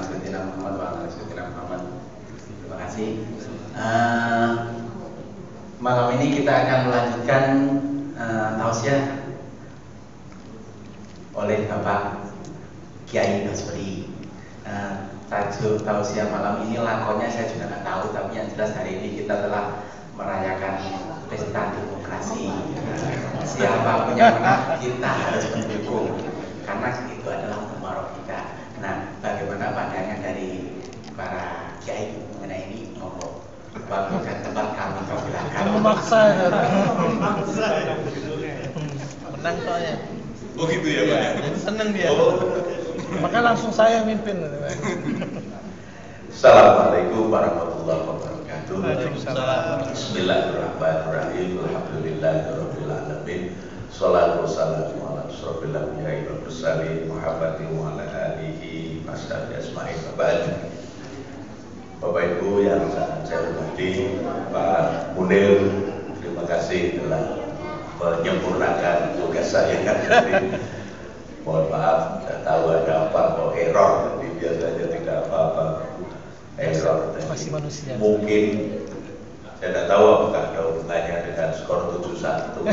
sayyidina Muhammad wa ala sayyidina Muhammad. Terima kasih. Malam ini kita akan melanjutkan tausiah oleh Bapak Kiai Basri. Tajuk tausiah malam ini lakonnya saya juga nggak tahu, tapi yang jelas hari ini kita telah merayakan pesta demokrasi. Siapapun yang menang kita harus mendukung, karena itu adalah umarok kita. Nah, bagaimana pandangan dari para kiai mengenai ini? Ngomong waktu dan tempat kami persilakan. Memaksa ya. Menang soalnya. Oh gitu ya Pak. Jadi seneng dia. Maka langsung saya mimpin. Assalamualaikum warahmatullahi wabarakatuh. Waalaikumsalam. Bismillahirrahmanirrahim. Alhamdulillahirabbil alamin. Shalatu wassalamu ala asyrofil anbiya'i wal mursalin Muhammadin wa ala alihi washabihi ajmain. Bapak Ibu yang sangat saya hormati, Pak Munir, terima kasih telah menyempurnakan tugas saya. Mohon maaf, tidak tahu ada apa, kok error, jadi biasanya tidak apa-apa. Error masih manusia. Mungkin saya tidak tahu apakah ada hubungannya dengan skor 7-1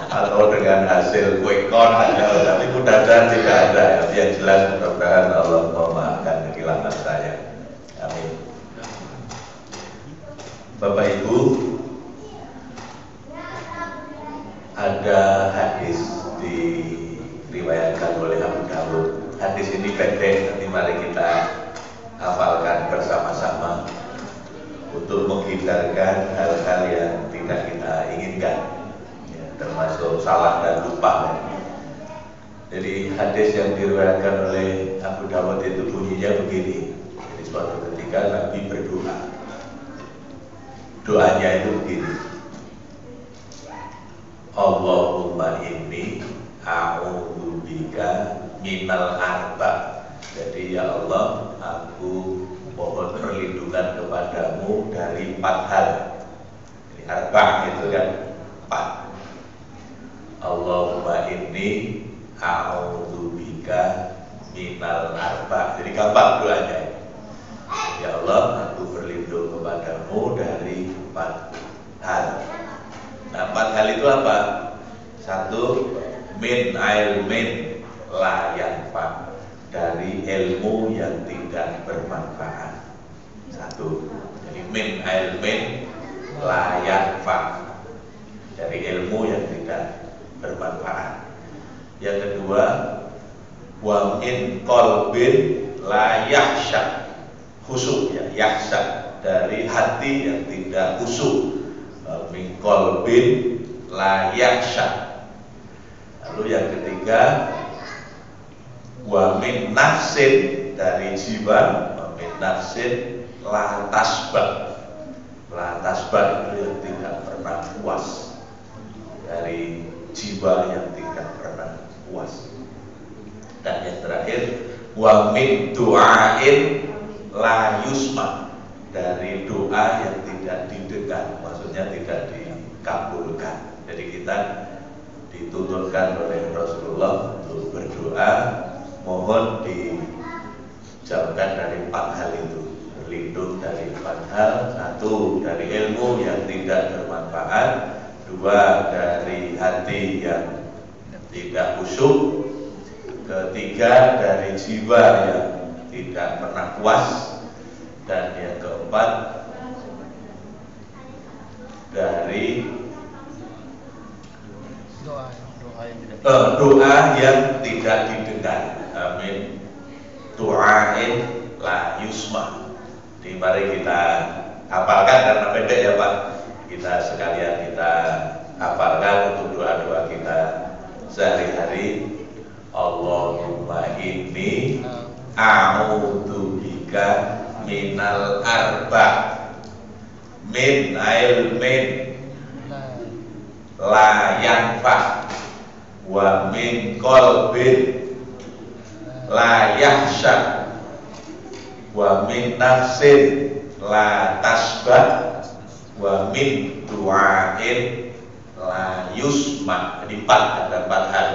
atau dengan hasil quick count, tapi mudah-mudahan tidak ada. Yang jelas mudah-mudahan Allah memaafkan kehilangan saya. Amin. Bapak Ibu, ada hadis diriwayatkan oleh Abu Dawud. Hadis ini pendek, nanti mari kita hafalkan bersama-sama untuk menghindarkan hal-hal yang tidak kita inginkan, ya, termasuk salah dan lupa. Jadi hadis yang diriwayatkan oleh Abu Dawud itu bunyinya begini. Jadi suatu ketika Nabi berdoa. Doanya itu begini. Allahumma inni a'udzubika minal arba. Jadi ya Allah, aku mohon perlindungan kepadamu dari 4 hal. Jadi arba itu kan 4. Allahumma inni a'udzubika minal arba. Jadi gampang doanya. Ya Allah, aku berlindung kepadamu dari 4 hal. Nah, 4 hal itu apa? 1, min ilmin la yanfa, dari ilmu yang tidak bermanfaat. 1. Jadi min ilmin la yanfa, dari ilmu yang tidak bermanfaat. Yang kedua, wa min qalbin la yakhsha, khusyuk ya, yakhsha, dari hati yang tidak khusyuk. Min qalbin la yakhsha. Lalu yang ketiga, wa min nafsin, dari jiwa, wa min nafsin la tasbah. La tasbah itu yang tidak pernah puas, dari jiwa yang tidak pernah puas. Dan yang terakhir, wa min du'ain la yusma, dari doa yang tidak didengar, maksudnya tidak dikabulkan. Jadi kita dituntutkan oleh Rasulullah untuk berdoa, mohon dijauhkan dari 4 hal itu, berlindung dari 4 hal. 1, dari ilmu yang tidak bermanfaat. 2, dari hati yang tidak khusyuk. 3, dari jiwa yang tidak pernah puas. Dan yang keempat, dari doa yang tidak didengar. Amin. Du'ain la yusma. Jadi mari kita hafalkan, karena pendek ya Pak. Kita sekalian kita hafalkan untuk doa-doa kita sehari-hari. Allahumma inni a'udzubika minal arba, min ilmin la yanfa, wa min qalbin la yakhsha, wa min nafsin la tasbah, wa min du'ain la yusma. Jadi 4, ada 4 hal.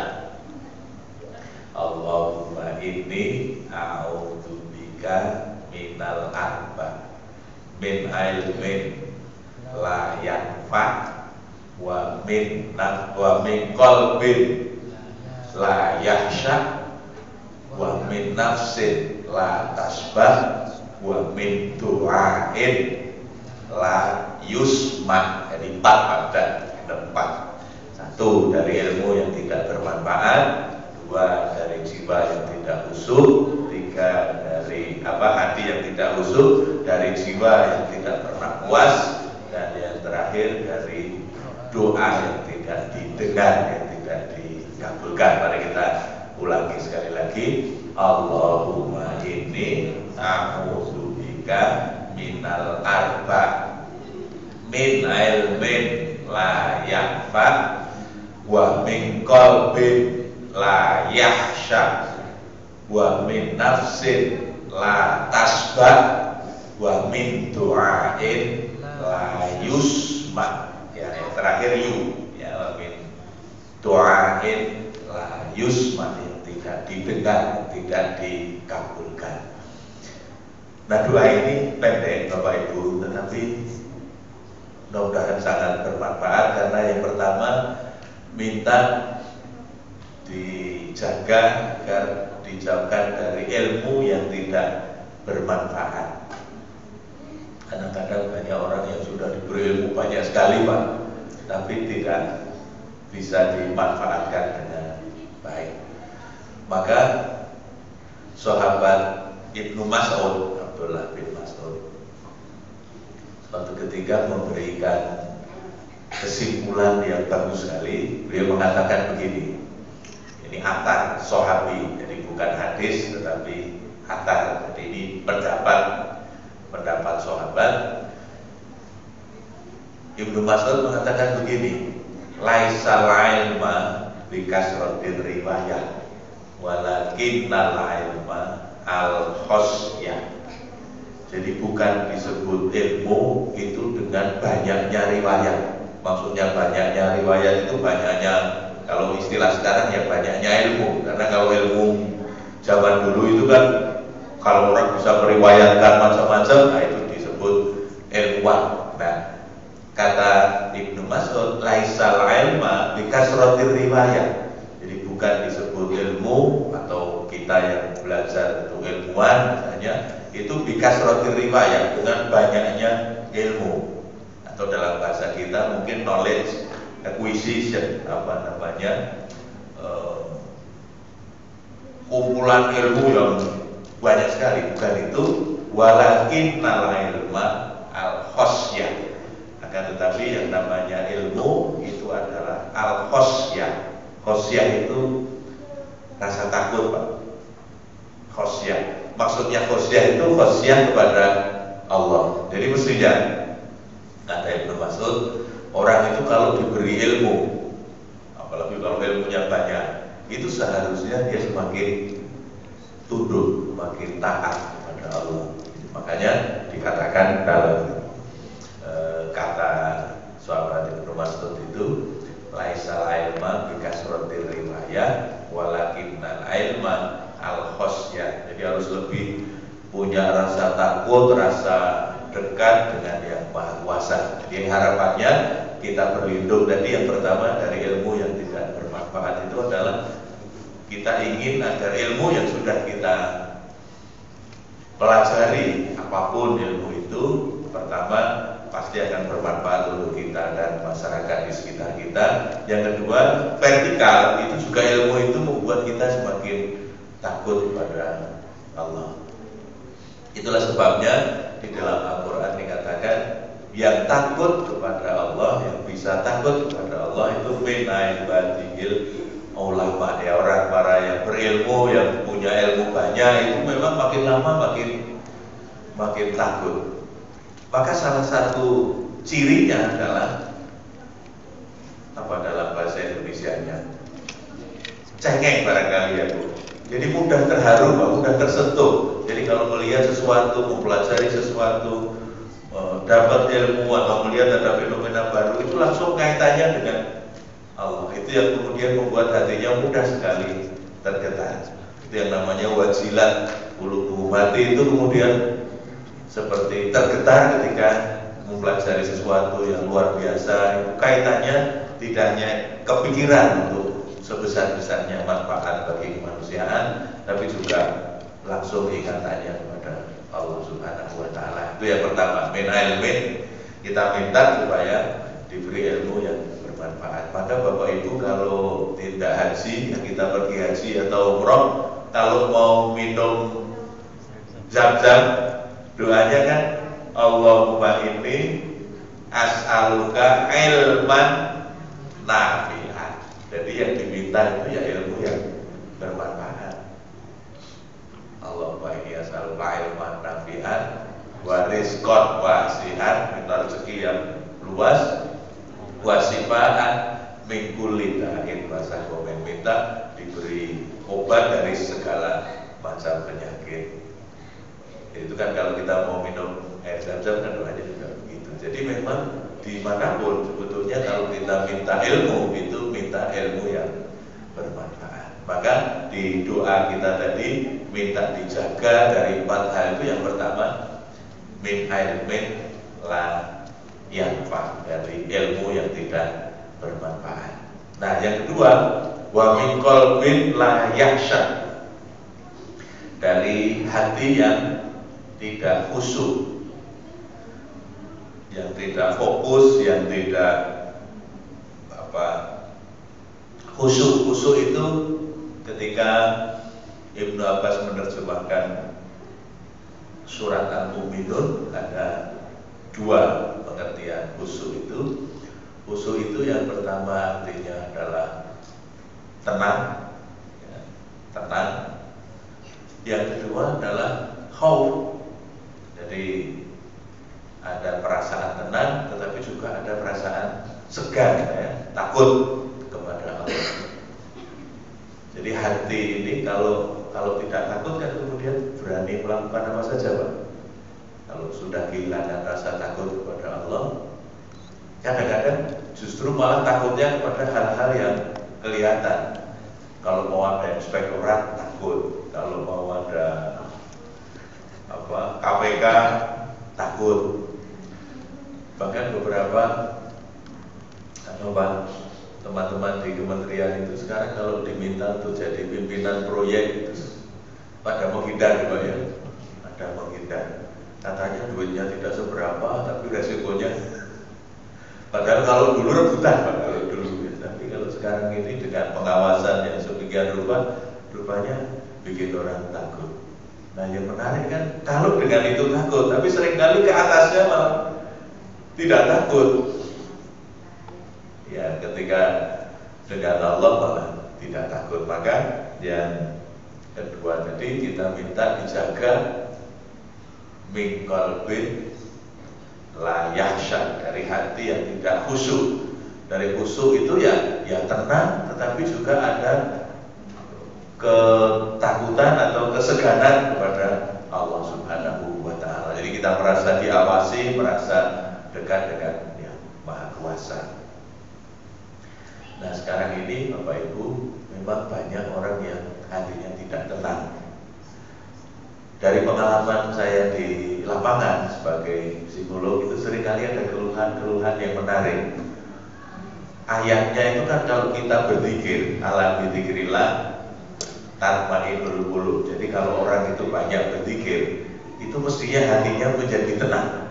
Allahumma inni a'udzu bika minal arba min ilmin la yanfa wa min qalbin la yahsha wa min nafsin la tasbah wa min du'ain la yusma. Jadi 4 pada 4. 1 dari ilmu yang tidak bermanfaat, 2 dari jiwa yang tidak khusyuk, 3 dari hati yang tidak khusyuk, dari jiwa yang tidak pernah puas, dan yang terakhir dari doa yang tidak didengar, yang tidak dikabulkan. Mari kita ulangi sekali lagi. Allahumma inni a'udzubika minal arba min ilmin la yanfa wa min qalbin la yahsha wa min nafsin la tasbah wa min du'ain la yusma. Ya, yang terakhir ya, wa min du'ain la yusma, yang tidak didengar, tidak dikabulkan. Nah, doa ini pendek Bapak Ibu, tetapi mudah-mudahan sangat bermanfaat, karena yang pertama minta dijaga agar dijauhkan dari ilmu yang tidak bermanfaat. Kadang-kadang banyak orang yang sudah diberi ilmu banyak sekali Pak, tapi tidak bisa dimanfaatkan dengan baik. Maka sahabat Ibnu Mas'ud, Abdullah bin Mas'ud, suatu ketika memberikan kesimpulan yang bagus sekali. Beliau mengatakan begini, ini athar sahabi, jadi bukan hadis tetapi athar. Jadi ini pendapat sahabat. Ibnu Mas'ud mengatakan begini, laisal ilma bikasratir riwayah walakinnal ilma al-khosyah. Jadi bukan disebut ilmu itu dengan banyaknya riwayat. Maksudnya banyaknya riwayat itu banyaknya, kalau istilah sekarang ya banyaknya ilmu. Karena kalau ilmu zaman dulu itu kan kalau orang bisa meriwayatkan macam-macam, nah itu disebut ilmuwan. Nah, kata Ibnu Mas'ud, laisal ilma bikasratir riwayat. Jadi bukan disebut ilmu, atau kita yang belajar itu ilmuwan misalnya, itu bikasratir riwayat, dengan banyaknya ilmu, atau dalam bahasa kita mungkin knowledge acquisition, kumpulan ilmu yang banyak sekali. Bukan itu, walakinnal ilma al-khosyah. Akan tetapi yang namanya ilmu itu adalah al-khosyah. Khosyah itu rasa takut Pak. Khosyah, maksudnya khosyah itu khosyah kepada Allah. Jadi mestinya, kata Ibnu Mas'ud, orang itu kalau diberi ilmu, apalagi kalau ilmunya banyak, itu seharusnya dia semakin tunduk, semakin taat kepada Allah. Makanya dikatakan dalam kata sahabat Ibnu Mas'ud itu, laisal ilma bikasratir riwayah walakinnal ilma al-khosyah. Jadi harus lebih punya rasa takut, rasa dekat dengan yang Maha Kuasa. Jadi harapannya kita berlindung tadi, yang pertama dari ilmu yang tidak bermanfaat itu adalah kita ingin agar ilmu yang sudah kita pelajari, apapun ilmu itu, pertama pasti akan bermanfaat untuk kita dan masyarakat di sekitar kita. Yang kedua, vertikal, itu juga ilmu itu membuat kita semakin takut kepada Allah. Itulah sebabnya di dalam Al-Quran dikatakan, yang takut kepada Allah, yang bisa takut kepada Allah itu minai badil ulama, ya, orang para yang berilmu, yang punya ilmu banyak, itu memang makin lama makin takut. Maka salah satu cirinya adalah apa dalam bahasa Indonesianya? Cengeng barangkali ya Bu. Jadi mudah terharu, mudah tersentuh. Jadi kalau melihat sesuatu, mempelajari sesuatu, dapat ilmu atau melihat ada fenomena baru, itu langsung kaitannya dengan Allah. Itu yang kemudian membuat hatinya mudah sekali tergetar. Itu yang namanya wajilat qulubuhum Hukum hati itu kemudian seperti tergetar ketika mempelajari sesuatu yang luar biasa. Itu kaitannya tidak hanya kepikiran untuk sebesar-besarnya manfaat bagi kemanusiaan, tapi juga langsung ingatannya kepada Allah Subhanahu wa Ta'ala. Itu yang pertama, min ilmin, kita minta supaya diberi ilmu yang bermanfaat. Maka Bapak Ibu kalau tidak haji, yang kita pergi haji atau umroh, kalau mau minum zam-zam, doanya kan Allahumma inni as'aluka ilman nafi'an. Jadi yang diminta itu ya ilmu yang bermanfaat. Allahumma inni as'aluka ilman nafi'an wa rizqan wasi'an, minta rezeki yang luas, wasifaan min kulli da'in, masa komen minta diberi obat dari segala macam penyakit. Itu kan kalau kita mau minum air zam-zam kan doanya juga begitu. Jadi memang dimanapun sebetulnya kalau kita minta ilmu itu minta ilmu yang bermanfaat. Maka di doa kita tadi minta dijaga dari 4 hal itu. Yang pertama, min ilmin la yanfa, dari ilmu yang tidak bermanfaat. Nah yang kedua, wa min qalbin la yakhsha, dari hati yang tidak khusyuk, yang tidak fokus, yang tidak khusyuk. Khusyuk itu ketika Ibnu Abbas menerjemahkan surat Al-Mu'minun, ada 2 pengertian khusyuk itu. Khusyuk itu yang pertama artinya adalah tenang, ya, tenang. Yang kedua adalah khauf. Jadi ada perasaan tenang, tetapi juga ada perasaan segan, ya, takut kepada Allah. Jadi hati ini kalau tidak takut kan kemudian berani melakukan apa saja, Pak. Kalau sudah kehilangan rasa takut kepada Allah, kadang-kadang justru malah takutnya kepada hal-hal yang kelihatan. Kalau mau ada inspektorat takut, kalau mau ada KPK takut. Bahkan beberapa teman-teman di kementerian itu sekarang kalau diminta untuk jadi pimpinan proyek itu pada menghindar, Pak, ya. Ada menghindar. Katanya duitnya tidak seberapa, tapi resikonya. Padahal kalau dulu rebutan, Pak, kalau dulu. Ya. Tapi kalau sekarang ini dengan pengawasan yang sedemikian rupanya bikin orang takut. Nah yang menarik kan, kalau dengan itu takut, tapi seringkali ke atasnya malah tidak takut. Ya ketika dengan Allah malah tidak takut. Maka yang kedua tadi kita minta dijaga min qalbin la yakhsha, dari hati yang tidak khusyuk. Dari khusyuk itu ya tenang, tetapi juga ada ketakutan atau keseganan kepada Allah Subhanahu wa Ta'ala. Jadi kita merasa diawasi, merasa dekat dengan Yang Maha Kuasa. Nah sekarang ini Bapak Ibu, memang banyak orang yang hatinya tidak tenang. Dari pengalaman saya di lapangan sebagai psikolog, itu seringkali ada keluhan-keluhan yang menarik. Ayatnya itu kan kalau kita berzikir, ala bidzikrillah tatma'innul qulub. Jadi kalau orang itu banyak berzikir, itu mestinya hatinya menjadi tenang.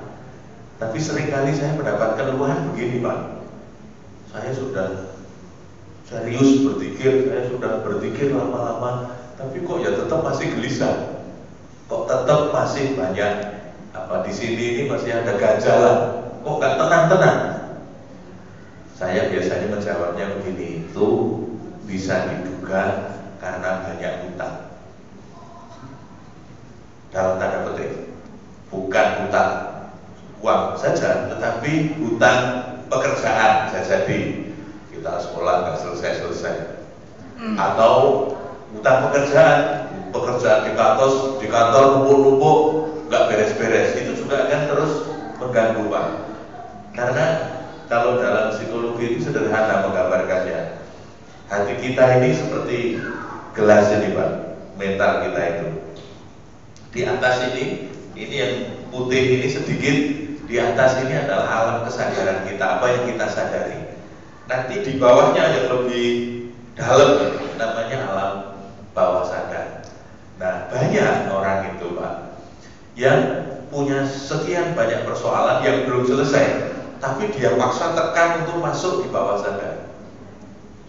Tapi seringkali saya mendapatkan keluhan begini, Pak. Saya sudah serius berzikir, saya sudah berzikir lama-lama, tapi kok ya tetap masih gelisah. Kok tetap masih banyak di sini ini masih ada ganjalan. Kok nggak tenang-tenang? Saya biasanya menjawabnya begini, itu bisa diduga karena banyak hutang. Dalam tanda petik, bukan hutang uang saja, tetapi hutang pekerjaan. Bisa jadi kita sekolah nggak selesai-selesai, atau hutang pekerjaan di kantor numpuk-numpuk nggak beres-beres. Itu juga akan terus mengganggu, Pak. Karena kalau dalam psikologi itu sederhana menggambarkannya. Hati kita ini seperti gelas ini, Pak. Mental kita itu Di atas ini yang putih ini sedikit, di atas ini adalah alam kesadaran kita, apa yang kita sadari. Nanti di bawahnya yang lebih dalam, namanya alam bawah sadar. Nah, banyak orang itu Pak, yang punya sekian banyak persoalan yang belum selesai, tapi dia paksa tekan untuk masuk di bawah sadar.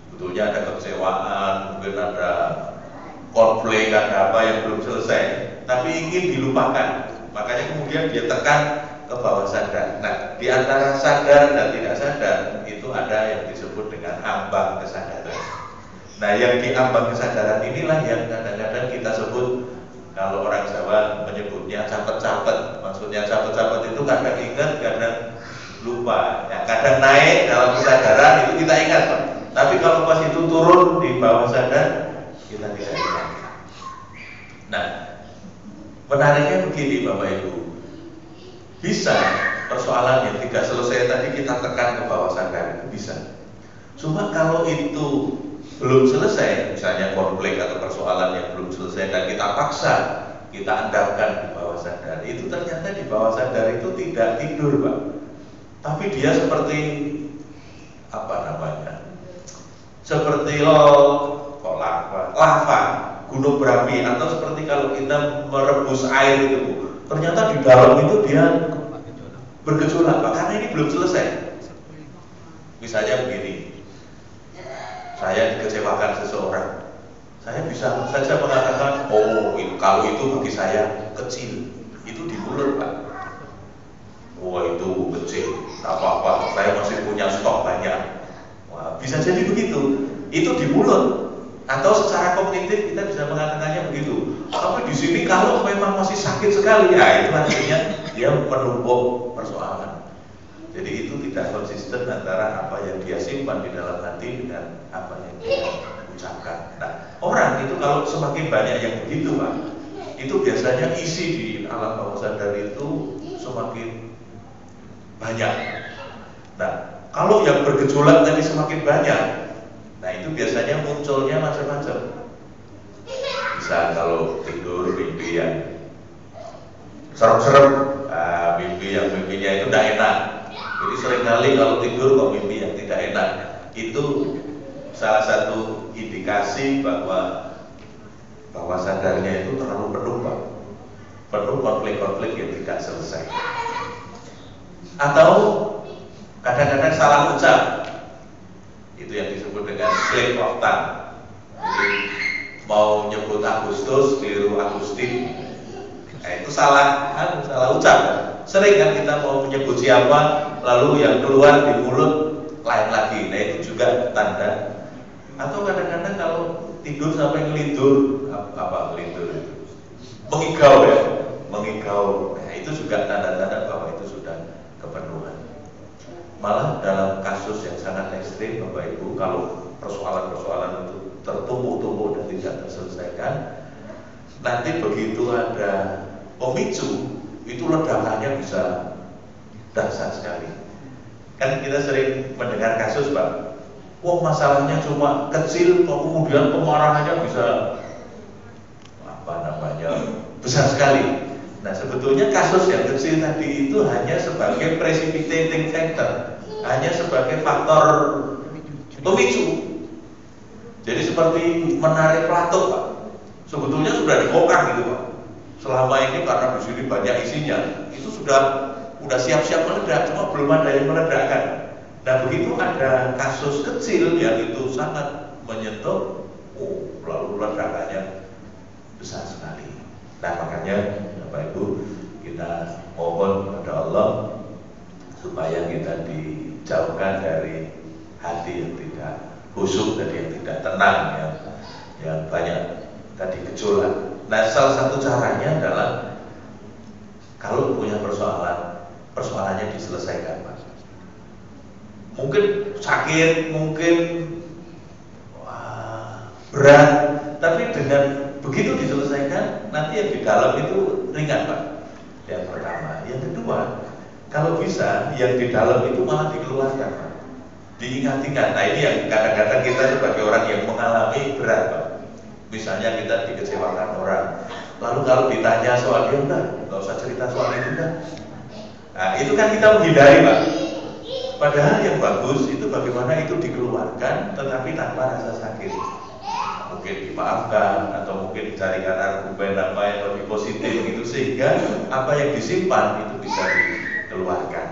Sebetulnya ada kekecewaan, mungkin ada konflik, ada apa yang belum selesai, tapi ingin dilupakan. Makanya kemudian dia tekan ke bawah sadar. Nah, di antara sadar dan tidak sadar itu ada yang disebut dengan ambang kesadaran. Nah, yang di ambang kesadaran inilah yang kadang-kadang kita sebut, kalau orang Jawa menyebutnya capet-capet. Maksudnya capet-capet itu kadang ingat, kadang lupa. Ya, kadang naik dalam kesadaran itu kita ingat Pak. Tapi kalau pas itu turun di bawah sadar, kita tidak ingat. Nah, menariknya begini Bapak Ibu, bisa persoalan yang tidak selesai tadi kita tekan ke bawah sadar, itu bisa. Cuma kalau itu belum selesai, misalnya konflik atau persoalan yang belum selesai dan kita paksa, kita andalkan di bawah sadar, itu ternyata di bawah sadar itu tidak tidur Pak, tapi dia seperti apa namanya, seperti lava, gunung berapi, atau seperti kalau kita merebus air itu, ternyata di dalam itu dia bergejolak Pak, karena ini belum selesai. Misalnya begini, saya dikecewakan seseorang, saya bisa saja mengatakan, oh kalau itu bagi saya kecil, itu di mulut Pak. Wah itu kecil, apa-apa, saya masih punya stok banyak. Wah, bisa jadi begitu, itu di mulut. Atau secara kognitif kita bisa mengatakannya begitu. Tapi di sini kalau memang masih sakit sekali, ya itu artinya dia menumpuk persoalan. Jadi itu tidak konsisten antara apa yang dia simpan di dalam hati dengan apa yang dia ucapkan. Nah, orang itu kalau semakin banyak yang begitu Pak, itu biasanya isi di alam bawah sadar itu semakin banyak. Nah, kalau yang bergejolak tadi semakin banyak, nah itu biasanya munculnya macam-macam. Bisa kalau tidur mimpi yang serem-serem, mimpi yang mimpinya itu tidak enak. Jadi seringkali kalau tidur kok mimpi yang tidak enak, itu salah satu indikasi bahwa bawah sadarnya itu terlalu penuh Pak, penuh konflik-konflik yang tidak selesai. Atau kadang-kadang salah ucap, itu yang disebut dengan slip of tongue. Jadi mau nyebut Agustus, keliru Agustin, nah, itu salah ucap. Sering kan kita mau menyebut siapa, lalu yang keluar di mulut lain lagi. Nah itu juga tanda. Atau kadang-kadang kalau tidur sampai ngelindur, ngelindur itu? Mengigau ya, mengigau. Nah itu juga tanda-tanda bahwa itu sudah kepenuhan. Malah dalam kasus yang sangat ekstrim Bapak Ibu, kalau persoalan-persoalan itu tertumpuk-tumpuk dan tidak terselesaikan, nanti begitu ada pemicu, itu ledakannya bisa dahsyat sekali. Kan kita sering mendengar kasus Pak, wah masalahnya cuma kecil, kok kemudian kemarahannya bisa besar sekali. Nah sebetulnya kasus yang kecil tadi itu hanya sebagai precipitating factor, hanya sebagai faktor pemicu. Jadi seperti menarik pelatuk Pak, sebetulnya sudah dibongkar gitu Pak. Selama ini karena di sini banyak isinya, itu sudah siap-siap meledak, cuma belum ada yang meledakkan. Nah begitu ada kasus kecil yang itu sangat menyentuh, lalu ledakannya besar sekali. Nah makanya Bapak Ibu, kita mohon kepada Allah supaya kita dijauhkan dari hati yang tidak khusyuk, dari yang tidak tenang, yang banyak tadi gejolak. Nah salah satu caranya adalah kalau punya persoalannya diselesaikan Pak. Mungkin sakit, mungkin berat, tapi dengan begitu diselesaikan, nanti yang di dalam itu ringan Pak. Yang pertama. Yang kedua, kalau bisa yang di dalam itu malah dikeluarkan Pak, diingat-ingat. Nah ini yang kadang-kadang kita sebagai orang yang mengalami berat Pak. Misalnya kita dikecewakan orang, Lalu kalau ditanya soal dia, nggak usah cerita soal itu kan. Nah, itu kan kita menghindari, Pak. Padahal yang bagus itu bagaimana itu dikeluarkan tetapi tanpa rasa sakit. Mungkin dimaafkan atau mungkin dicarikan argumen apa yang lebih positif itu sehingga apa yang disimpan itu bisa dikeluarkan.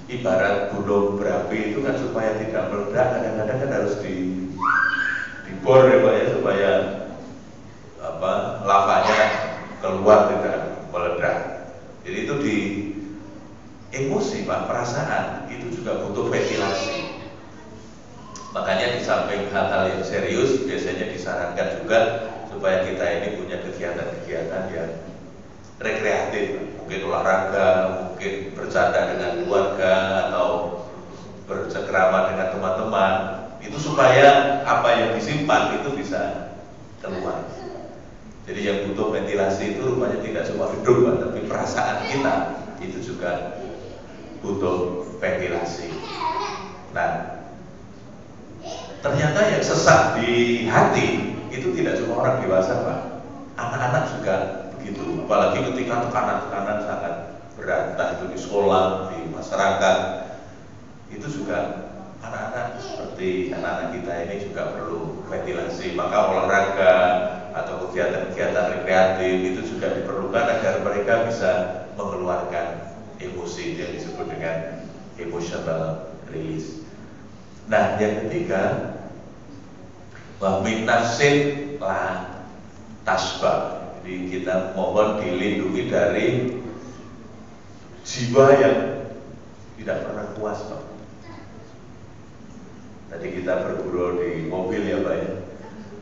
Ibarat gunung berapi itu kan supaya tidak meledak kadang-kadang kan harus dibor ya Pak ya, supaya lavanya keluar tidak meledak. Jadi itu di emosi Pak, perasaan itu juga butuh ventilasi. Makanya di samping hal-hal yang serius biasanya disarankan juga supaya kita ini punya kegiatan-kegiatan yang rekreatif, mungkin olahraga, mungkin bercanda dengan keluarga atau bercengkrama dengan teman-teman, itu supaya apa yang disimpan itu bisa keluar. Jadi yang butuh ventilasi itu rupanya tidak cuma hidup Pak, tapi perasaan kita itu juga butuh ventilasi. Nah, ternyata yang sesak di hati itu tidak cuma orang dewasa Pak, anak-anak juga begitu. Apalagi ketika tekanan-tekanan sangat berat, entah itu di sekolah, di masyarakat, itu juga anak-anak seperti anak-anak kita ini juga perlu ventilasi. Maka olahraga atau kegiatan-kegiatan rekreatif itu juga diperlukan agar mereka bisa mengeluarkan emosi yang disebut dengan emotional release. Nah, yang ketiga, wa min nafsin la tasba. Jadi kita mohon dilindungi dari jiwa yang tidak pernah puas Pak. Tadi kita bergurau di mobil ya Pak ya.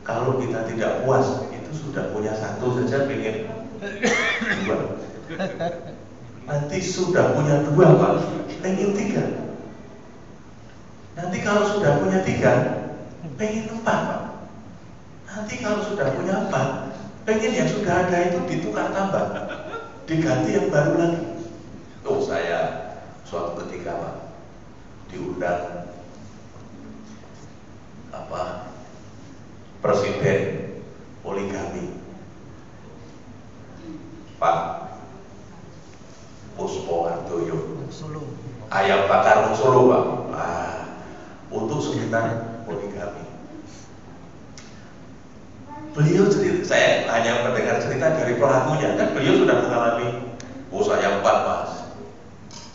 Kalau kita tidak puas, itu sudah punya satu saja pengen dua. Nanti sudah punya dua Pak, pengen tiga. Nanti kalau sudah punya tiga, pengen empat Pak. Nanti kalau sudah punya empat, pengen yang sudah ada itu ditukar tambah, diganti yang baru lagi. Oh, saya suatu ketika Pak diundang presiden poligami Pak Puspo Hartoyo, ayam bakar Solo Pak, untuk seminar poligami. Beliau cerita, saya hanya mendengar cerita dari pelakunya, kan beliau sudah mengalami, saya 4 Mas.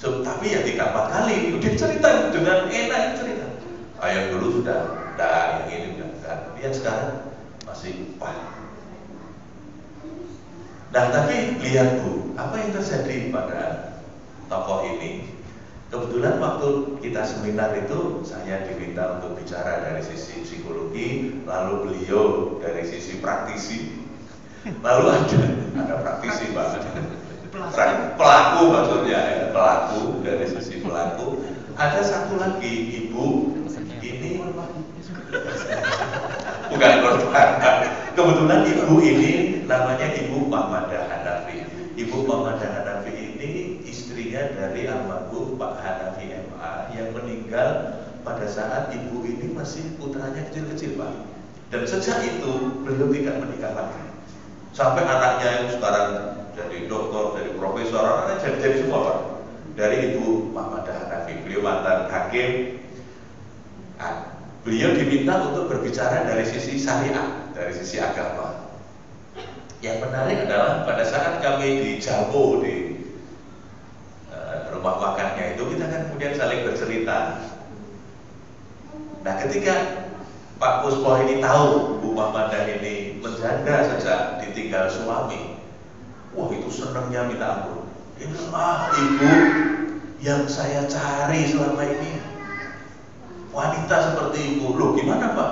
Tapi ya tidak 4 kali, dia cerita dengan enak cerita. Yang dulu sudah, yang ini sudah, yang sekarang masih 4. Nah tapi lihat Bu, apa yang terjadi pada tokoh ini? Kebetulan waktu kita seminar itu saya diminta untuk bicara dari sisi psikologi, lalu beliau dari sisi praktisi, lalu ada praktisi Pak, pelaku maksudnya ya, pelaku dari sisi pelaku. Ada satu lagi ibu ini bukan korban. Kebetulan ibu ini namanya Ibu Mahmadah Hanafi. Ibu Mahmadah Hanafi ini istrinya dari almarhum Pak Hanafi MA yang meninggal pada saat ibu ini masih putranya kecil-kecil Pak. Dan sejak itu beliau tidak menikah lagi. Sampai anaknya yang sekarang jadi doktor, jadi profesor, anaknya jadi semua Pak. Dari Ibu Mahmadah Hanafi, beliau mantan hakim. Beliau diminta untuk berbicara dari sisi syariah, dari sisi agama. Yang menarik adalah pada saat kami dijamu di rumah makannya itu, kita kan kemudian saling bercerita. Nah ketika Pak Puspo ini tahu Bu Mahmadah ini menjanda sejak ditinggal suami, wah itu senangnya minta ampun. Dia bilang, ibu yang saya cari selama ini, wanita seperti ibu. Loh gimana Pak?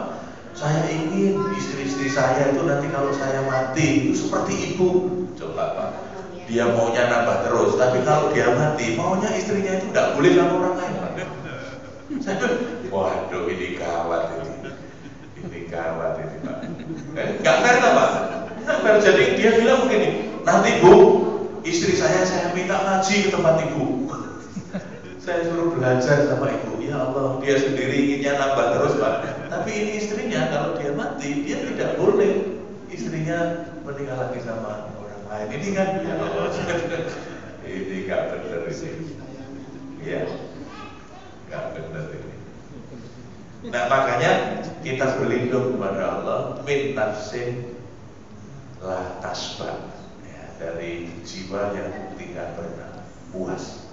Saya ingin istri-istri saya itu nanti kalau saya mati itu seperti ibu. Coba Pak, dia maunya nambah terus, tapi kalau dia mati maunya istrinya itu nggak boleh sama orang lain Pak. Saya waduh ini gawat ini gawat ini Pak. Nggak fair Pak. Nggak fair. Jadi dia bilang begini, nanti Bu, istri saya minta ngaji ke tempat ibu. Saya suruh belajar sama ibu. Ya Allah, dia sendiri inginnya nambah terus Pak. Tapi ini istrinya kalau dia mati, dia tidak boleh istrinya menikah lagi sama orang lain. Ini kan ya Allah, ini nggak benar ini. Ya, nggak benar ini. Nah makanya kita berlindung kepada Allah min nafsin la tasbah, ya, dari jiwa yang tidak pernah puas.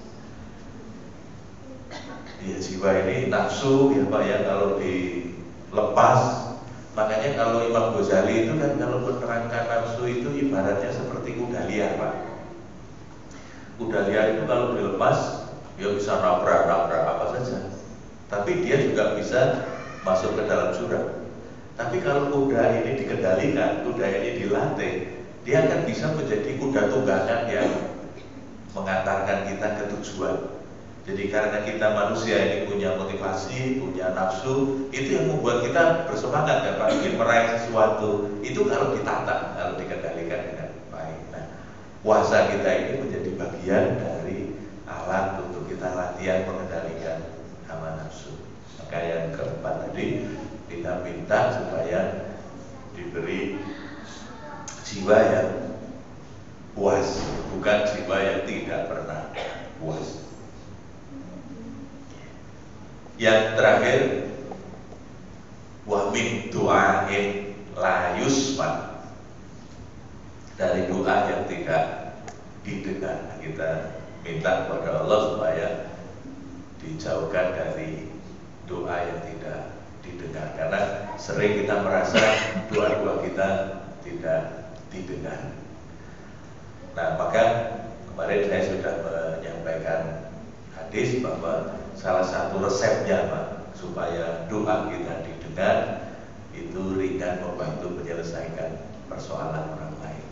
Ya, jiwa ini nafsu ya Pak ya, kalau dilepas. Makanya kalau Imam Ghazali itu kan kalau menerangkan nafsu itu ibaratnya seperti kuda liar Pak. Kuda liar itu kalau dilepas dia bisa nabrak-nabrak apa saja, tapi dia juga bisa masuk ke dalam jurang. Tapi kalau kuda ini dikendalikan, kuda ini dilatih, dia akan bisa menjadi kuda tunggangan yang mengantarkan kita ke tujuan. Jadi karena kita manusia ini punya motivasi, punya nafsu, itu yang membuat kita bersemangat ya Pak, ingin meraih sesuatu. Itu kalau ditata, kalau dikendalikan dengan baik. Nah, puasa kita ini menjadi bagian dari alat untuk kita latihan mengendalikan hawa nafsu. Maka yang keempat tadi, kita minta supaya diberi jiwa yang puas, bukan jiwa yang tidak pernah puas. Yang terakhir, wa min du'ain la yusma, dari doa yang tidak didengar. Kita minta kepada Allah supaya dijauhkan dari doa yang tidak didengar, karena sering kita merasa doa-doa kita tidak didengar. Nah maka kemarin saya sudah menyampaikan hadis bahwa salah satu resepnya Pak, supaya doa kita didengar itu ringan membantu menyelesaikan persoalan orang lain.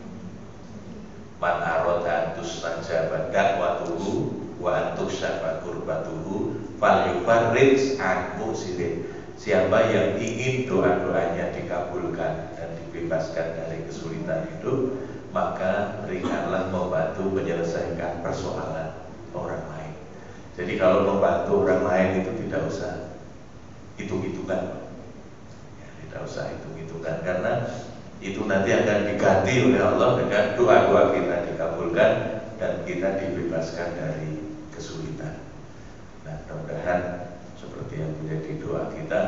Man arada tustajaba da'watuhu wa antusyaba qurbatuhu falyufarrij an musirin. Siapa yang ingin doa-doanya dikabulkan dan dibebaskan dari kesulitan hidup, maka ringanlah membantu menyelesaikan persoalan orang lain. Jadi kalau membantu orang lain itu tidak usah hitung-hitungan, ya, tidak usah hitung-hitungan, karena itu nanti akan diganti oleh Allah dengan doa-doa kita dikabulkan dan kita dibebaskan dari kesulitan. Nah mudah-mudahan seperti yang menjadi doa kita,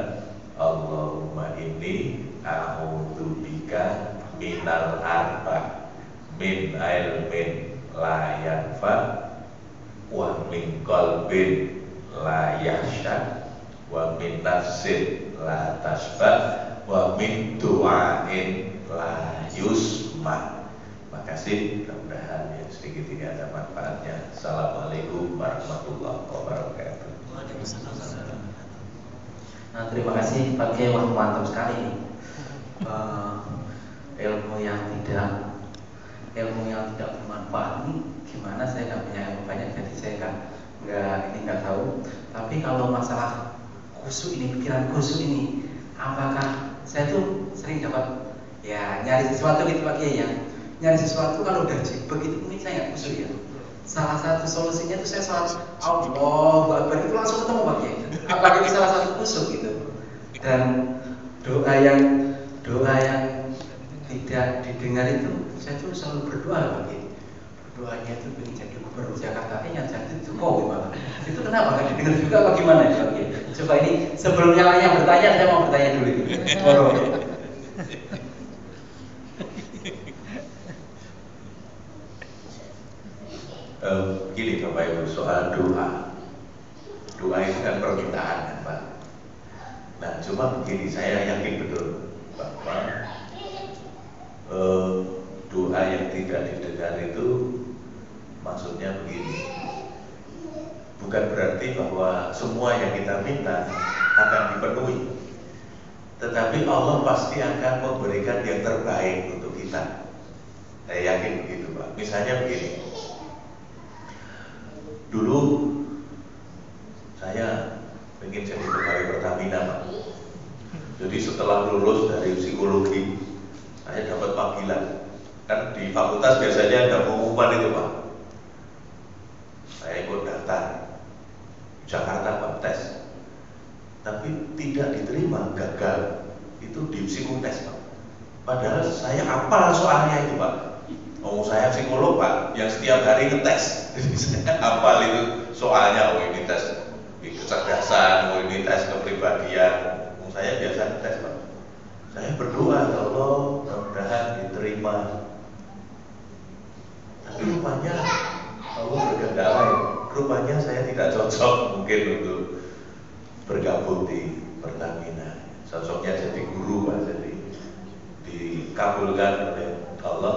Allahumma inni a'udzubika minal arba min ilmin la yanfa wa min qalbin la yahsha wa min nafsin la tasbah wa min du'ain la yusma. Makasih, mudah-mudahan yang sedikit ini ada manfaatnya. Assalamualaikum warahmatullahi wabarakatuh. Nah, terima kasih Pak Kiai, wah mantap sekali nih. Ilmu yang tidak bermanfaat ini gimana, saya nggak punya ilmu banyak, jadi saya nggak tahu. Tapi kalau masalah khusyuk ini, pikiran khusyuk ini, apakah saya tuh sering dapat ya nyari sesuatu gitu Pak Kiai, yang nyari sesuatu kan udah begitu mungkin saya nggak khusyuk ya. Salah satu solusinya tuh saya sholat Allahu Akbar itu langsung ketemu Pak Kiai. Apakah ini salah satu khusyuk gitu? Dan doa yang tidak didengar itu, saya tuh selalu berdoa Pak Kiai. Doanya itu ingin jadi gubernur Jakarta, yang jadi itu mau gimana? Itu kenapa nggak didengar juga? Bagaimana ya Pak Kiai? Coba ini sebelum yang lainnya bertanya, saya mau bertanya dulu itu. Begini Bapak Ibu, soal doa itu kan permintaan kan Pak. Nah cuma begini, saya yakin betul bahwa doa yang tidak didengar itu maksudnya begini, bukan berarti bahwa semua yang kita minta akan dipenuhi, tetapi Allah pasti akan memberikan yang terbaik untuk kita. Saya yakin begitu Pak. Misalnya begini, dulu saya ingin jadi pegawai Pertamina Pak. Jadi setelah lulus dari psikologi, saya dapat panggilan. Kan di fakultas biasanya ada pengumuman itu Pak. Saya ikut daftar Jakarta Pak, tes. Tapi tidak diterima, gagal. Itu di psikotes Pak. Padahal saya hafal soalnya itu Pak. Oh saya psikolog Pak, yang setiap hari ngetes. Jadi saya hafal itu soalnya. Oh ini tes kecerdasan, oh ini tes kepribadian. Oh saya biasa ngetes Pak. Saya berdoa ya Allah, mudah-mudahan diterima. Tapi rupanya Allah berkehendak lain. Rupanya saya tidak cocok mungkin untuk bergabung di Pertamina. Cocoknya jadi guru Pak, jadi dikabulkan oleh Allah.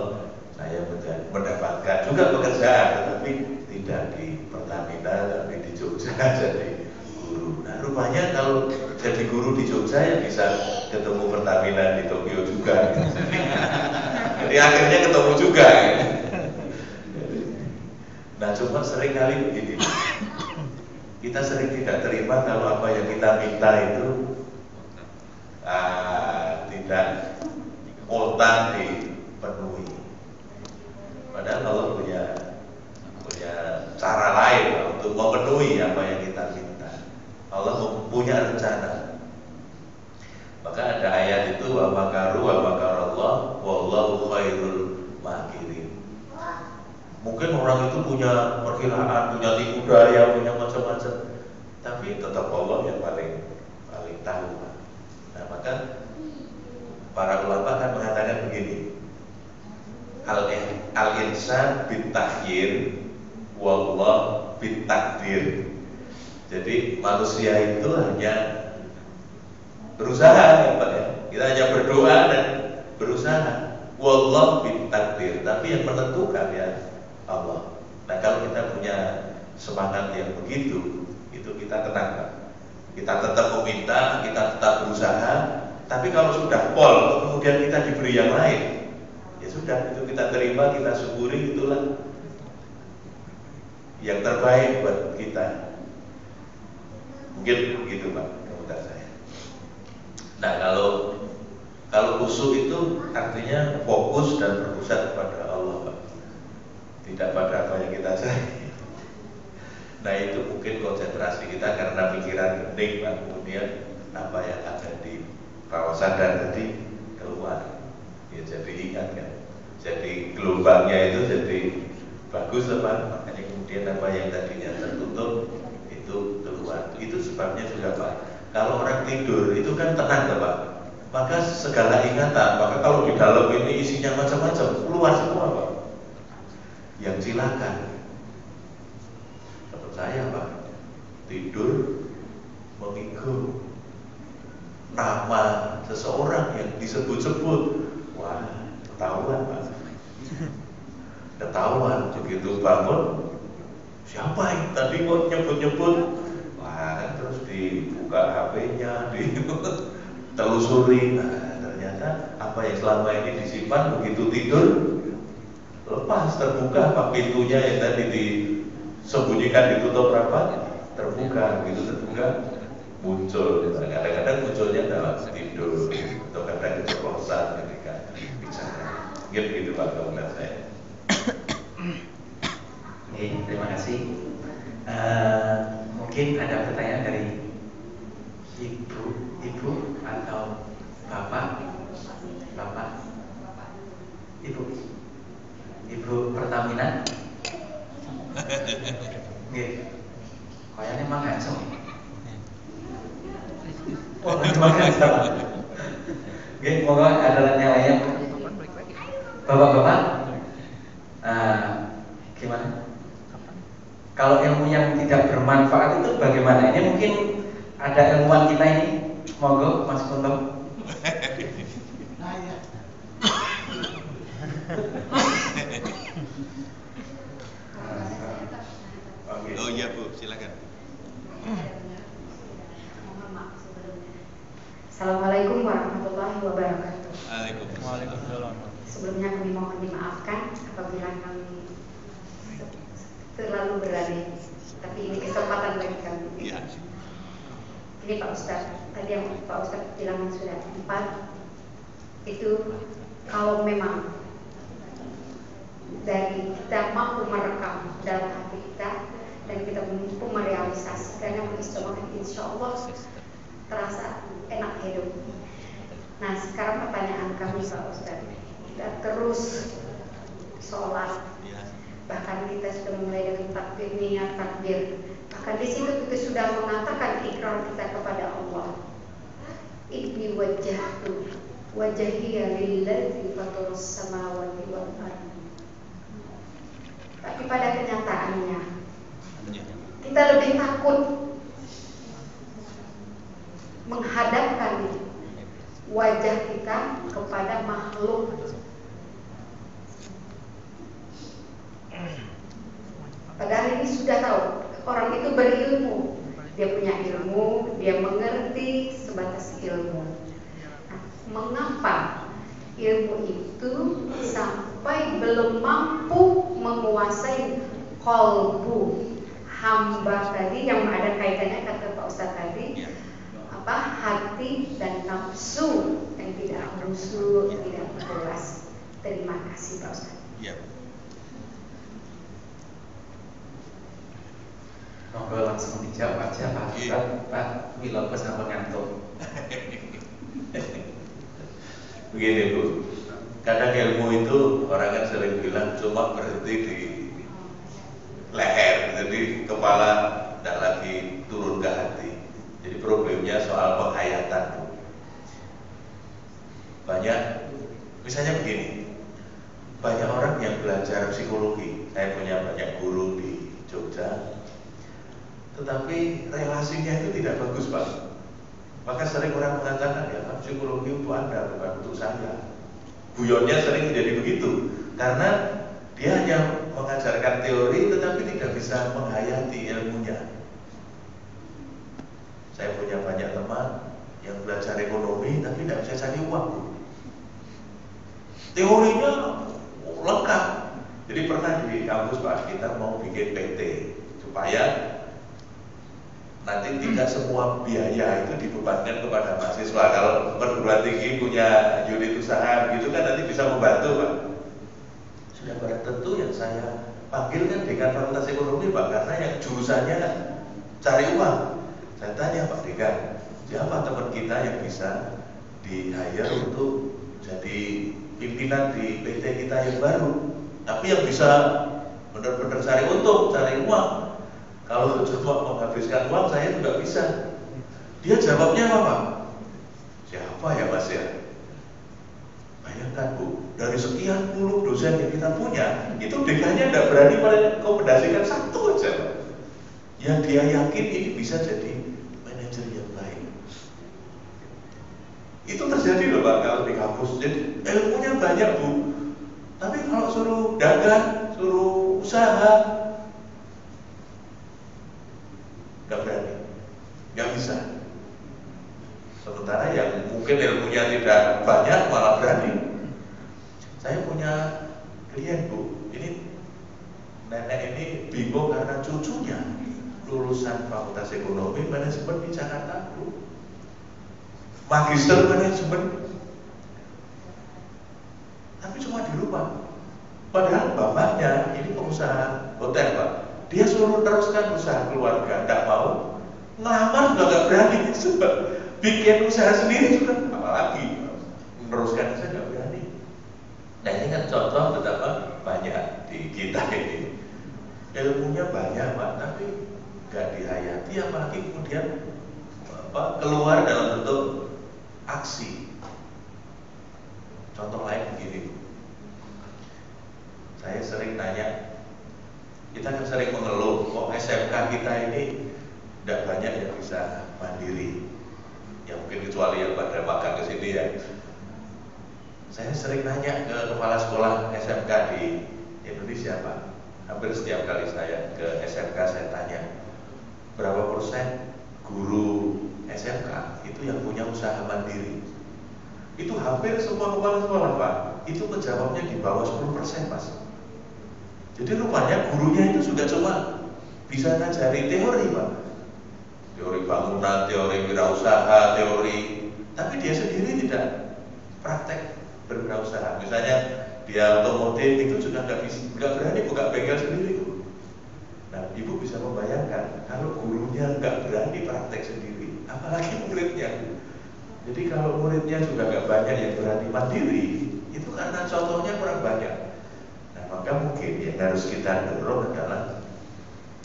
Saya mendapatkan juga pekerjaan, tetapi tidak di Pertamina, tapi di Jogja jadi guru. Nah rupanya kalau jadi guru di Jogja ya bisa ketemu Pertamina di Tokyo juga. Jadi akhirnya ketemu juga. Nah cuma sering kali begini, kita sering tidak terima kalau apa yang kita minta itu tidak spontan dipenuhi. Padahal Allah punya cara lain untuk memenuhi apa yang kita minta. Allah punya rencana. Maka ada ayat itu wa makaru wa makarallah wallahu khairul makirin. Mungkin orang itu punya perkiraan, punya tipu daya, punya macam-macam, tapi tetap Allah yang paling tahu. Nah maka para ulama kan mengatakan begini, al-insan bitakhir wallah bitakdir. Jadi manusia itu hanya berusaha ya Pak ya. Kita hanya berdoa dan berusaha. Wallah bitakdir, tapi yang menentukan ya Allah. Nah kalau kita punya semangat yang begitu, itu kita tenang Pak. Kita tetap meminta, kita tetap berusaha. Tapi kalau sudah pol, kemudian kita diberi yang lain, ya sudah, itu kita terima, kita syukuri, itulah yang terbaik buat kita. Mungkin begitu Pak, komentar saya. Nah kalau khusyuk itu artinya fokus dan berpusat kepada Allah Pak, tidak pada apa yang kita cari. Nah itu mungkin konsentrasi kita karena pikiran bening Pak, kemudian apa yang ada di bawah sadar tadi keluar. Ya jadi ingat kan, jadi gelombangnya itu jadi bagus Pak, makanya kemudian apa yang tadinya tertutup itu keluar. Itu sebabnya juga Pak, kalau orang tidur itu kan tenang Pak, maka segala ingatan, maka kalau di dalam ini isinya macam-macam keluar semua Pak. Yang silakan. Teman saya Pak, tidur mengikut nama seseorang yang disebut-sebut, wah ketahuan Pak, ketahuan. Begitu bangun, siapa yang tadi kok nyebut-nyebut, wah terus dibuka HP-nya, ditelusuri. Nah ternyata apa yang selama ini disimpan begitu tidur lepas, terbuka Pak, pintunya yang tadi disembunyikan ditutup rapat terbuka, begitu terbuka muncul. Kadang-kadang munculnya dalam tidur atau kadang keceplosan ketika bicara. Mungkin begitu Pak komentar saya. Terima kasih. Mungkin ada pertanyaan dari ibu atau bapak, ibu Pertamina. Nggih. Kayaknya emang ngancem. Oh, terima kasih. Nggih, moga ada yang lain. Bapak-bapak, gimana? Kalau ilmu yang tidak bermanfaat itu bagaimana? Ini mungkin ada ilmuwan kita ini, monggo Mas Kunto. Oh iya Bu, silakan. Assalamualaikum warahmatullahi wabarakatuh. Waalaikumsalam. Sebelumnya kami mohon dimaafkan apabila kami terlalu berani, tapi ini kesempatan bagi kami. Ya. Ini Pak Ustadz, tadi yang Pak Ustadz bilang sudah 4 itu kalau memang dari kita mampu merekam dalam hati kita dan kita mampu merealisasikannya, mengistimewakan, insya Allah terasa enak hidup. Nah sekarang pertanyaan kami Pak Ustadz, kita terus sholat, bahkan kita sudah mulai dengan takbir, niat takbir, bahkan di situ kita sudah mengatakan ikrar kita kepada Allah. Inni wajjahtu wajhiya lillazi fatarus samawati wal ardi. Tapi pada kenyataannya kita lebih takut menghadapkan wajah kita kepada makhluk. Padahal ini sudah tahu, orang itu berilmu, dia punya ilmu, dia mengerti sebatas ilmu. Nah, mengapa ilmu itu sampai belum mampu menguasai kolbu hamba tadi, yang ada kaitannya kata Pak Ustadz tadi, hati dan nafsu yang tidak khusyuk, yang tidak ikhlas. Terima kasih Pak Ustadz. Monggo langsung dijawab aja Pak Ustadz. Pak Milo pesan mengantuk. Begini Bu, kadang ilmu itu orang kan sering bilang cuma berhenti di leher, jadi kepala tidak lagi turun ke hati. Jadi problemnya soal penghayatan Bu. Banyak, misalnya begini, banyak orang yang belajar psikologi. Saya punya banyak guru di Jogja, tetapi relasinya itu tidak bagus Pak. Maka sering orang mengatakan, ya Pak, psikologi untuk Anda, bukan untuk saya. Guyonnya sering menjadi begitu, karena dia hanya mengajarkan teori tetapi tidak bisa menghayati ilmunya. Saya punya banyak teman yang belajar ekonomi tapi tidak bisa cari uang Bu. Teorinya lengkap. Jadi pernah di kampus Pak, kita mau bikin PT supaya nanti tidak semua biaya itu dibebankan kepada mahasiswa. Kalau perguruan tinggi punya unit usaha gitu kan nanti bisa membantu Pak. Sudah barang tentu yang saya panggil kan dengan fakultas ekonomi Pak, karena yang jurusannya kan cari uang. Saya tanya Pak Dekan, siapa teman kita yang bisa di-hire untuk jadi pimpinan di PT kita yang baru, tapi yang bisa benar-benar cari untung, cari uang. Kalau cuma menghabiskan uang saya juga bisa. Dia jawabnya apa Pak? Siapa ya Mas ya? Bayangkan Bu, dari sekian puluh dosen yang kita punya, itu dekannya tidak berani merekomendasikan satu aja Pak, yang dia yakin ini bisa jadi manajer yang baik. Itu terjadi loh Pak kalau di kampus. Jadi ilmunya banyak Bu, tapi kalau suruh dagang, suruh usaha, nggak berani, nggak bisa. Sementara yang mungkin ilmunya tidak banyak malah berani. Saya punya klien Bu, ini nenek ini bingung karena cucunya lulusan Fakultas Ekonomi Manajemen di Jakarta Bu, Magister Manajemen, tapi cuma di rumah. Padahal bapaknya ini pengusaha hotel Pak, dia suruh teruskan usaha keluarga, tidak mau, ngelamar juga nggak berani, sebab bikin usaha sendiri juga apalagi meneruskan usaha nggak berani. Nah ini kan contoh betapa banyak di kita ini ilmunya banyak Pak, tapi nggak dihayati, apalagi kemudian keluar dalam bentuk aksi. Contoh lain begini, saya sering nanya, kita kan sering mengeluh, kok SMK kita ini tidak banyak yang bisa mandiri. Ya mungkin kecuali yang pada magang ke sini ya. Saya sering nanya ke kepala sekolah SMK di Indonesia Pak. Hampir setiap kali saya ke SMK saya tanya, berapa persen guru SMK itu yang punya usaha mandiri? Itu hampir semua kepala sekolah Pak, itu menjawabnya di bawah 10% Mas. Jadi rupanya gurunya itu juga cuma bisa ngajari teori Pak, teori bangunan, teori wirausaha, teori, tapi dia sendiri tidak praktek berwirausaha. Misalnya dia otomotif itu juga nggak berani buka bengkel sendiri. Nah Ibu bisa membayangkan kalau gurunya nggak berani praktek sendiri, apalagi muridnya. Jadi kalau muridnya juga gak banyak yang berani mandiri, itu karena contohnya kurang banyak. Nah, maka mungkin yang harus kita dorong adalah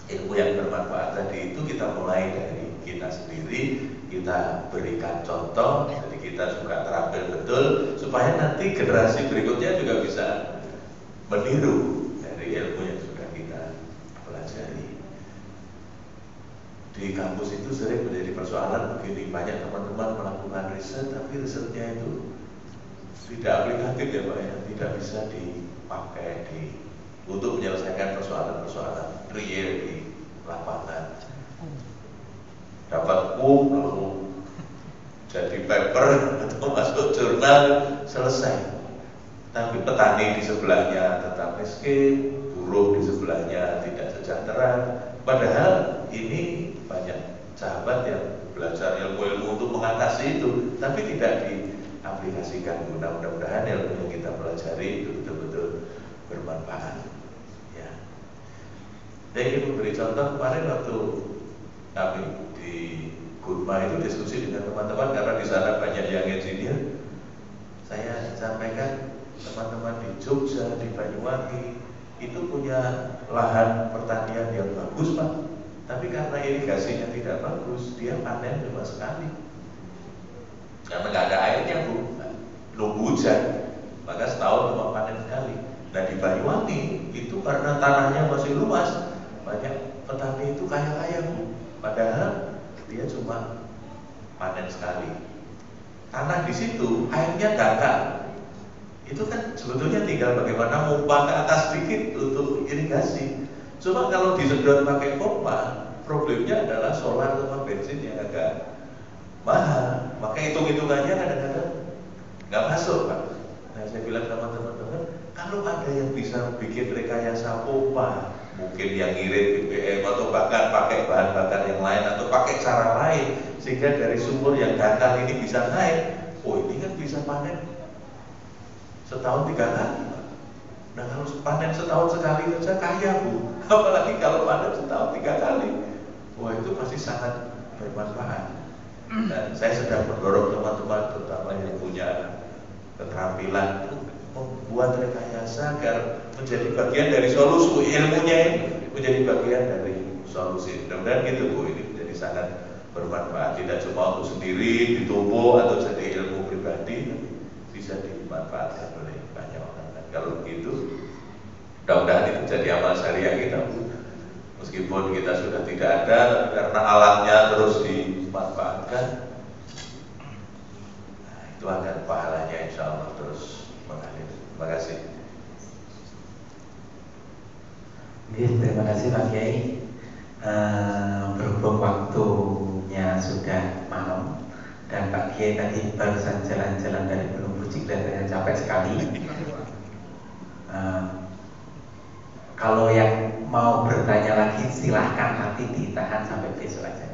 ilmu yang bermanfaat tadi itu kita mulai dari kita sendiri, kita berikan contoh, jadi kita juga terampil betul, supaya nanti generasi berikutnya juga bisa meniru dari ilmu yang sudah kita pelajari. Di kampus itu sering menjadi persoalan begini, banyak teman-teman melakukan riset, tapi risetnya itu tidak aplikatif ya Pak ya, tidak bisa dipakai untuk menyelesaikan persoalan-persoalan real di lapangan. Dapat lalu jadi paper atau masuk jurnal selesai. Tapi petani di sebelahnya tetap miskin, buruh di sebelahnya tidak sejahtera. Padahal ini banyak sahabat yang belajar ilmu-ilmu untuk mengatasi itu, tapi tidak diaplikasikan. Mudah-mudahan ilmu yang kita pelajari itu betul-betul bermanfaat. Ya. Saya ingin memberi contoh kemarin waktu kami di Gurma itu diskusi dengan teman-teman karena di sana banyak yang engineer. Saya sampaikan teman-teman di Jogja, di Banyuwangi itu punya lahan pertanian yang bagus Pak, tapi karena irigasinya tidak bagus, dia panen cuma sekali karena nggak ada airnya Bu, nunggu hujan, maka setahun cuma panen sekali. Nah di Banyuwangi itu karena tanahnya masih luas, banyak petani itu kaya-kaya Bu, padahal dia cuma panen sekali. Tanah di situ airnya dangkal. Itu kan sebetulnya tinggal bagaimana pompa ke atas sedikit untuk irigasi. Cuma kalau disedot pakai pompa, problemnya adalah solar sama bensin yang agak mahal. Maka hitung-hitungannya kadang-kadang nggak masuk Pak. Nah saya bilang sama teman-teman, kalau ada yang bisa bikin rekayasa pompa, mungkin yang ngirit BBM atau bahkan pakai bahan bakar yang lain atau pakai cara lain, sehingga dari sumur yang dangkal ini bisa naik. Oh ini kan bisa panen setahun 3 kali. Nah kalau panen setahun sekali saja kaya Bu, apalagi kalau panen setahun 3 kali. Wah itu pasti sangat bermanfaat. Dan saya sedang mendorong teman-teman terutama yang punya keterampilan membuat rekayasa agar menjadi bagian dari solusi, ilmunya ini menjadi bagian dari solusi. Mudah-mudahan gitu Bu, ini menjadi sangat bermanfaat, tidak cuma untuk sendiri ditumpuk atau jadi ilmu pribadi, tapi bisa dimanfaatkan oleh banyak orang. Dan kalau begitu, mudah-mudahan itu jadi amal syariah kita Bu. Meskipun kita sudah tidak ada, tapi karena alatnya terus dimanfaatkan, nah, itu akan pahalanya insya Allah terus mengalir. Terima kasih. Terima kasih Pak Kiai. Berhubung waktunya sudah malam dan Pak Kiai tadi barusan jalan-jalan dari Gunung Fuji, kelihatannya capek sekali. Kalau yang mau bertanya lagi silahkan, nanti ditahan sampai besok aja.